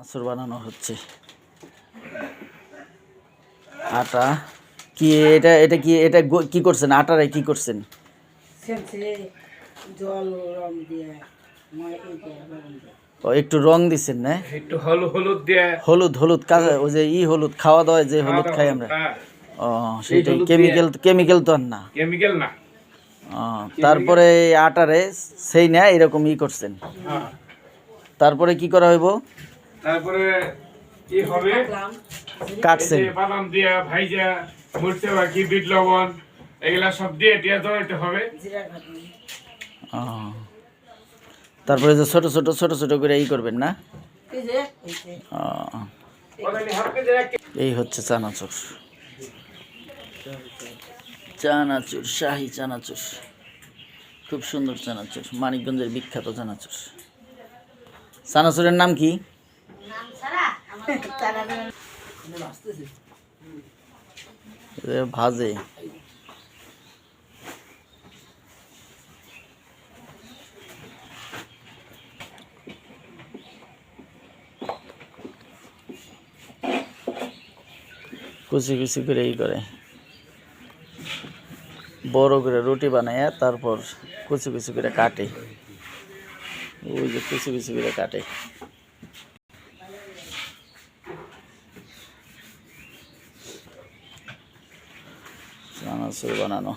চানাচুর বানানো হচ্ছে। আটা কি এটা এটা কি এটা কি করছেন? আটারে কি করছেন? জল রং দিয়ে ও একটু রং দিছেন না? একটু হলুদ দিয়ে হলুদ হলুদ কাঁচা ওই যে হলুদ খাওয়া দাওয়ায় যে হলুদ খাই আমরা। ও সেটাই, কেমিক্যাল তো আর না। কেমিক্যাল না। তারপরে এই আটারে সেই না এরকম করছেন। তারপরে কি করা হইব? তারপরে কি হবে? কাটছেন। বাদাম দিয়া ভাইজা মরচে বাকি বিট লবণ এগুলা সব দিয়ে দিয়ে ধরাইতে হবে। তারপরে যে ছোট ছোট ছোট ছোট করে করবেন না? এই হচ্ছে চানাচুর। চানাচুর, শাহী চানাচুর, খুব সুন্দর চানাচুর, মানিকগঞ্জের বিখ্যাত চানাচুর। চানাচুরের নাম কি? ভাজে। কুচি কুচি করে করে বড় করে রুটি বানাইয়া তারপর কুচি কুচি করে কাটে। ওই যে কুচি কুচি করে কাটে। চানাচুর বানানো।